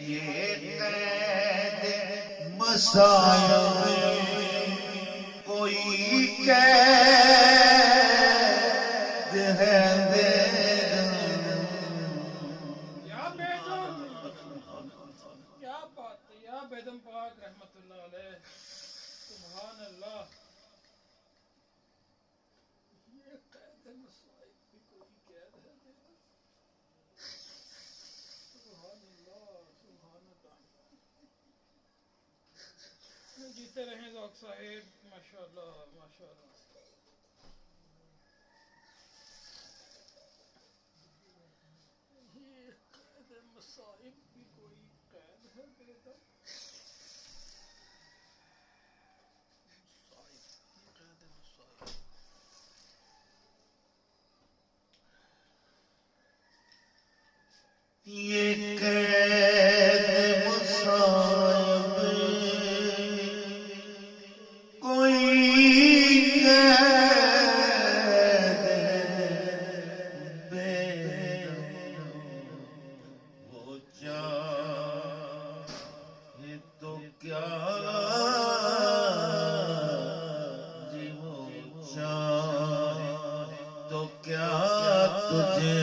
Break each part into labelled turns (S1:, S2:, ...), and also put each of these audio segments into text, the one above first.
S1: یہ قید مصائب کوئی قید ہے
S2: کیا بات ہے یا بیدم پاک رحمت اللہ علیہ. سبحان اللہ. یہ قید مصائب بھی کوئی قید ہے. سبحان اللہ سبحان اللہ. جیتے رہیں ذوق صاحب. ماشاءاللہ ماشاءاللہ. یہ قید مصائب بھی کوئی قید ہے بیدم.
S1: یہ قید مصائب کوئی قید بے وہ چاہے تو کیا جی وہ چاہے تو کیا تجھے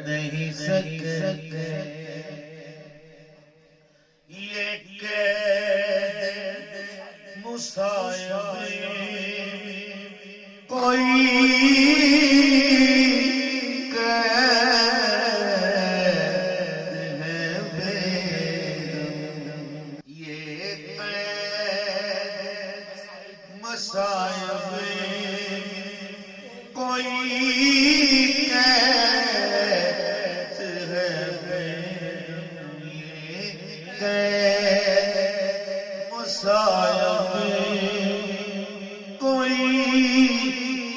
S1: نہیں سکتے. یہ قید مصائب کوئی قید ہے بیدم. یہ قید مصائب کوئی قید ہے بیدم. یہ قید مصائب کوئی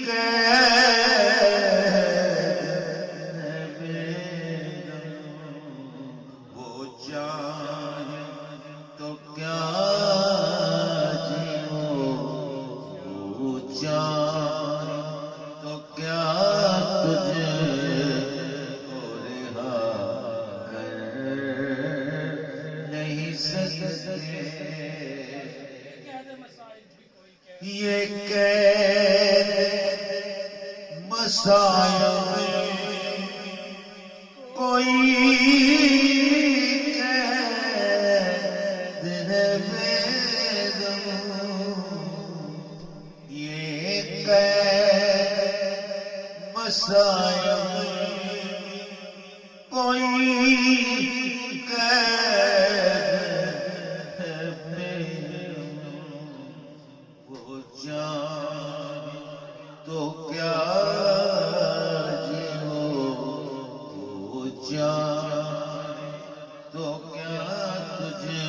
S1: قید ہے بیدم. وہ چاہے تو کیا جی وہ چاہے تو کیا تجھے کو رہا کر نہیں سکتے. یہ قید مصائب کوئی قید ہے بیدم. یہ قید مصائب کوئی قید ہے بیدم. وہ چاہے تو کیا جی وہ چاہے تو کیا تجھے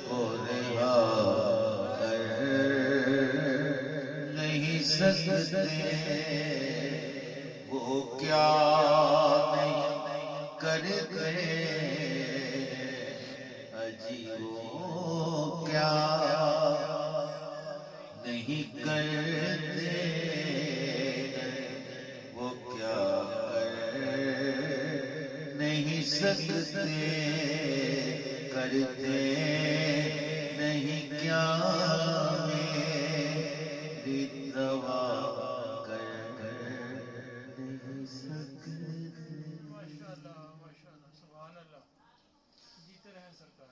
S1: کو رہا کر نہیں سکتے. وہ کیا نہیں کرتے اجی وہ کیا نہیں کرتے وہ کیا کر نہیں سکتے. کرتے نہیں کیا میری روا کر نہیں سکتے.
S2: ماشاءاللہ ماشاءاللہ. سبحان اللہ. جیتے رہیں سرکار.